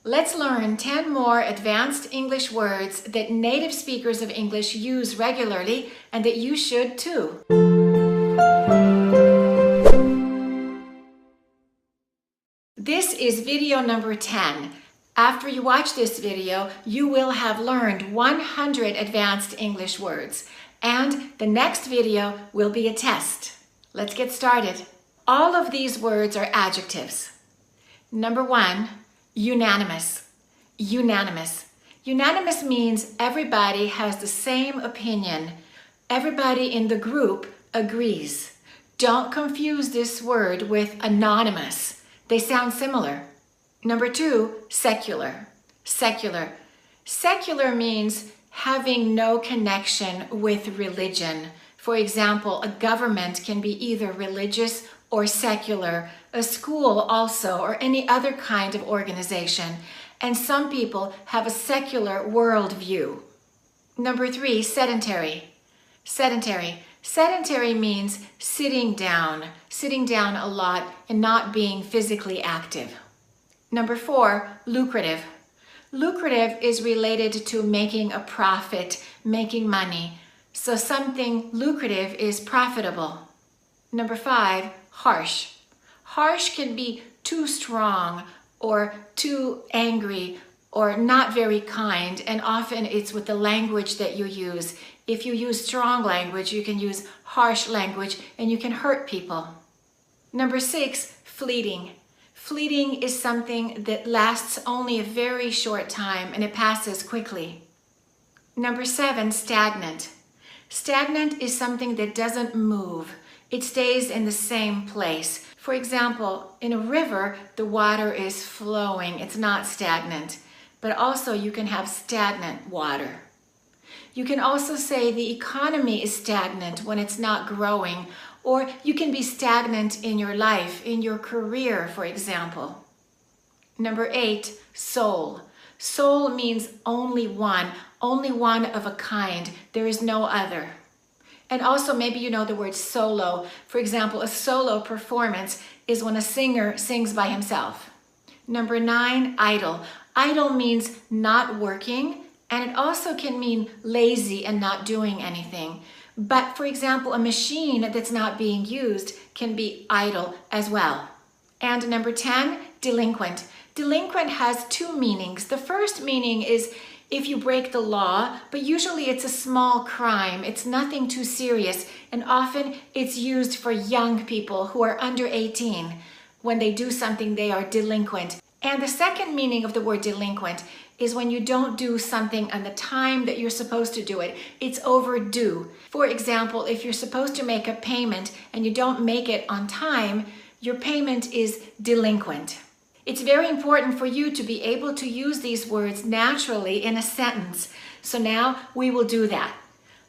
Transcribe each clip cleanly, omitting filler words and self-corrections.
Let's learn 10 more advanced English words that native speakers of English use regularly and that you should too. This is video number 10. After you watch this video, you will have learned 100 advanced English words, and the next video will be a test. Let's get started. All of these words are adjectives. Number 1, unanimous. Unanimous. Unanimous means everybody has the same opinion. Everybody in the group agrees. Don't confuse this word with anonymous. They sound similar. Number 2, secular. Secular. Secular means having no connection with religion. For example, a government can be either religious or secular, a school also, or any other kind of organization. And some people have a secular worldview. Number 3, sedentary. Sedentary. Sedentary means sitting down a lot and not being physically active. Number 4, lucrative. Lucrative is related to making a profit, making money. So something lucrative is profitable. Number 5, harsh. Harsh can be too strong or too angry or not very kind, and often it's with the language that you use. If you use strong language, you can use harsh language and you can hurt people. Number 6, fleeting. Fleeting is something that lasts only a very short time and it passes quickly. Number 7, stagnant. Stagnant is something that doesn't move. It stays in the same place. For example, in a river, the water is flowing. It's not stagnant. But also you can have stagnant water. You can also say the economy is stagnant when it's not growing, or you can be stagnant in your life, in your career, for example. Number 8, soul. Soul means only one of a kind. There is no other. And also maybe you know the word solo. For example, a solo performance is when a singer sings by himself. Number 9, idle. Idle means not working, and it also can mean lazy and not doing anything. But for example, a machine that's not being used can be idle as well. And number 10, delinquent. Delinquent has 2 meanings. The first meaning is if you break the law, but usually it's a small crime. It's nothing too serious, and often it's used for young people who are under 18. When they do something, they are delinquent. And the second meaning of the word delinquent is when you don't do something on the time that you're supposed to do it. It's overdue. For example, if you're supposed to make a payment and you don't make it on time, your payment is delinquent. It's very important for you to be able to use these words naturally in a sentence. So now we will do that.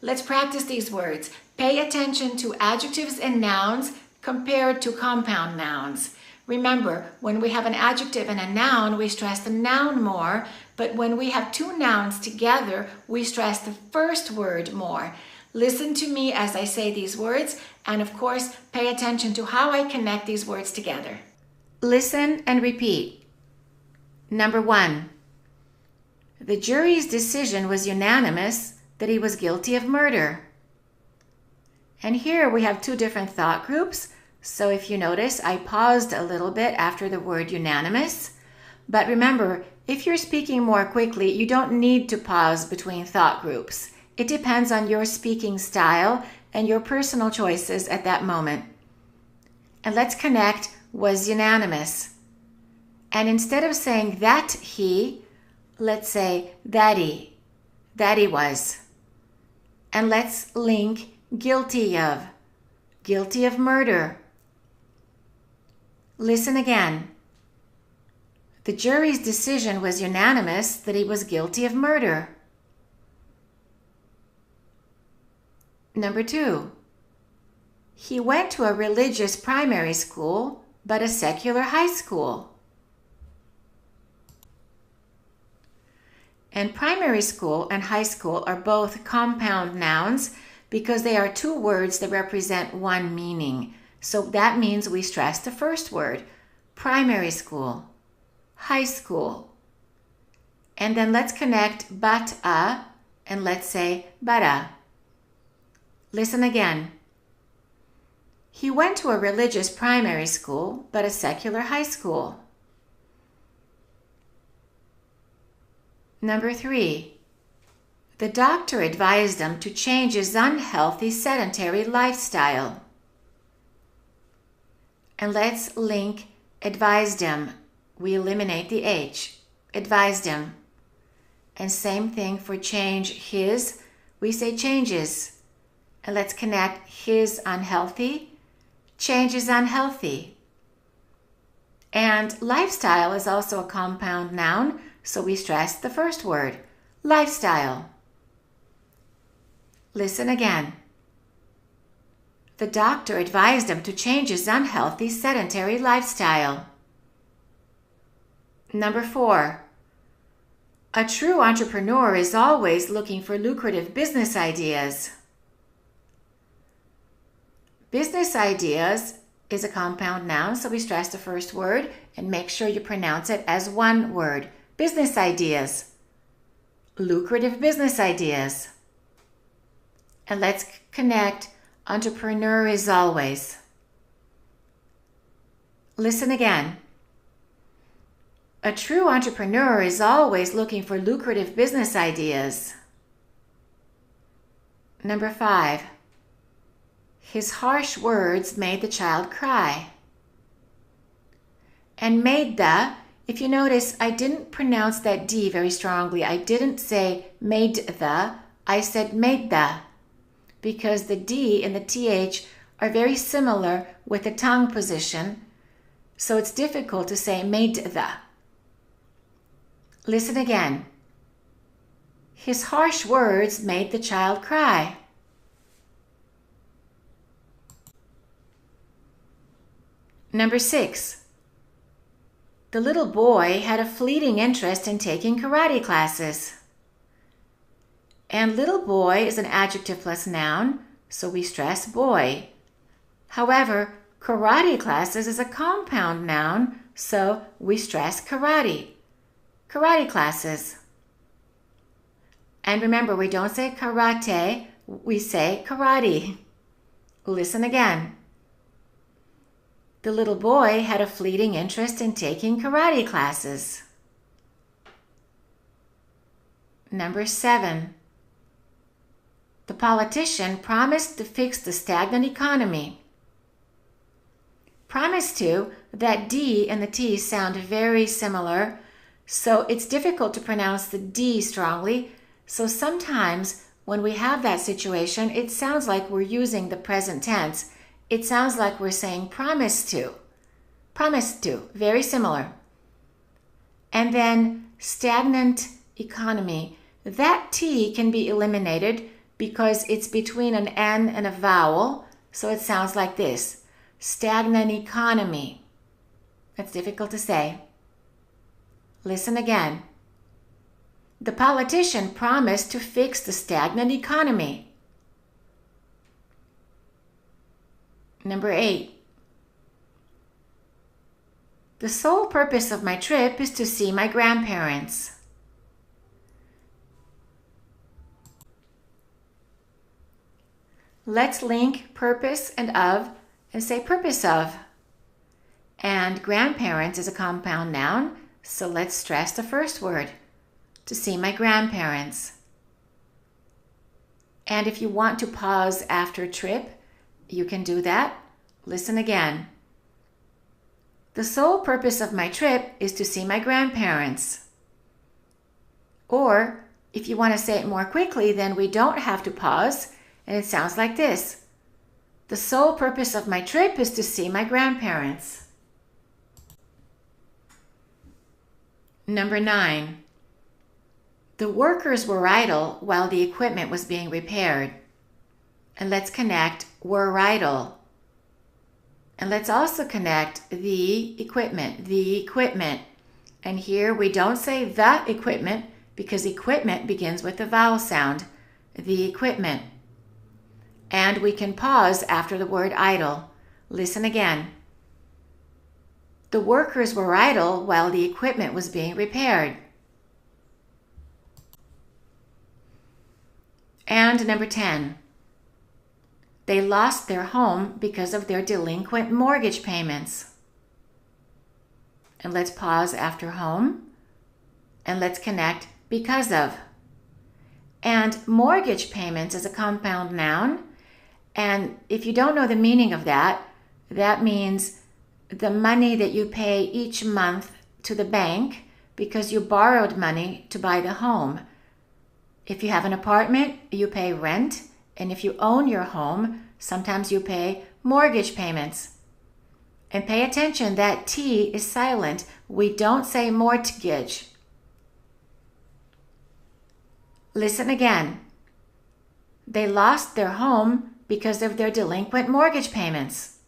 Let's practice these words. Pay attention to adjectives and nouns compared to compound nouns. Remember, when we have an adjective and a noun, we stress the noun more, but when we have 2 nouns together, we stress the first word more. Listen to me as I say these words, and of course, pay attention to how I connect these words together. Listen and repeat. Number 1, the jury's decision was unanimous that he was guilty of murder. And here we have 2 different thought groups. So if you notice, I paused a little bit after the word unanimous. But remember, if you're speaking more quickly, you don't need to pause between thought groups. It depends on your speaking style and your personal choices at that moment. And let's connect was unanimous. And instead of saying that he, let's say that he was. And let's link guilty of murder. Listen again. The jury's decision was unanimous that he was guilty of murder. Number 2, he went to a religious primary school, but a secular high school. And primary school and high school are both compound nouns because they are 2 words that represent one meaning. So that means we stress the first word, primary school, high school. And then let's connect but-a and let's say bara. Listen again. He went to a religious primary school, but a secular high school. Number 3. The doctor advised him to change his unhealthy sedentary lifestyle. And let's link advised him. We eliminate the H. Advised him. And same thing for change his. We say changes. And let's connect his unhealthy. Change is unhealthy. And lifestyle is also a compound noun, so we stress the first word, lifestyle. Listen again. The doctor advised him to change his unhealthy sedentary lifestyle. Number 4. A true entrepreneur is always looking for lucrative business ideas. Business ideas is a compound noun, so we stress the first word and make sure you pronounce it as one word. Business ideas. Lucrative business ideas. And let's connect entrepreneur is always. Listen again. A true entrepreneur is always looking for lucrative business ideas. Number 5. His harsh words made the child cry. And made the, if you notice, I didn't pronounce that D very strongly. I didn't say made the, I said made the, because the D and the TH are very similar with the tongue position, so it's difficult to say made the. Listen again. His harsh words made the child cry. Number 6. The little boy had a fleeting interest in taking karate classes. And little boy is an adjective plus noun, so we stress boy. However, karate classes is a compound noun, so we stress karate. Karate classes. And remember, we don't say karate, we say karate. Listen again. The little boy had a fleeting interest in taking karate classes. Number 7. The politician promised to fix the stagnant economy. Promise to, that D and the T sound very similar, so it's difficult to pronounce the D strongly. So sometimes when we have that situation, it sounds like we're using the present tense. It sounds like we're saying promise to. Promise to, very similar. And then stagnant economy. That T can be eliminated because it's between an N and a vowel, so it sounds like this. Stagnant economy. That's difficult to say. Listen again. The politician promised to fix the stagnant economy. Number 8. The sole purpose of my trip is to see my grandparents. Let's link purpose and of and say purpose of. And grandparents is a compound noun, so let's stress the first word. To see my grandparents. And if you want to pause after trip, you can do that. Listen again. The sole purpose of my trip is to see my grandparents. Or, if you want to say it more quickly, then we don't have to pause, and it sounds like this. The sole purpose of my trip is to see my grandparents. Number 9. The workers were idle while the equipment was being repaired. And let's connect were idle. And let's also connect the equipment. And here we don't say the equipment because equipment begins with the vowel sound, the equipment. And we can pause after the word idle. Listen again. The workers were idle while the equipment was being repaired. And number 10, they lost their home because of their delinquent mortgage payments. And let's pause after home and let's connect because of. And mortgage payments is a compound noun. And if you don't know the meaning of that, that means the money that you pay each month to the bank because you borrowed money to buy the home. If you have an apartment, you pay rent. And if you own your home, sometimes you pay mortgage payments. And pay attention, that T is silent. We don't say mortgage. Listen again. They lost their home because of their delinquent mortgage payments.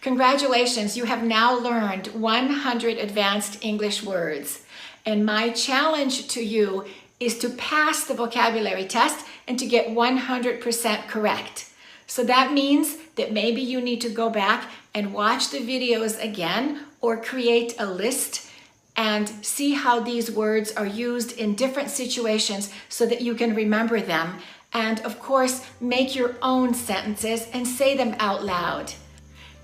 Congratulations, you have now learned 100 advanced English words. And my challenge to you is to pass the vocabulary test and to get 100% correct. So that means that maybe you need to go back and watch the videos again or create a list and see how these words are used in different situations so that you can remember them. And of course, make your own sentences and say them out loud.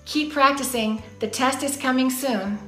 Keep practicing. The test is coming soon.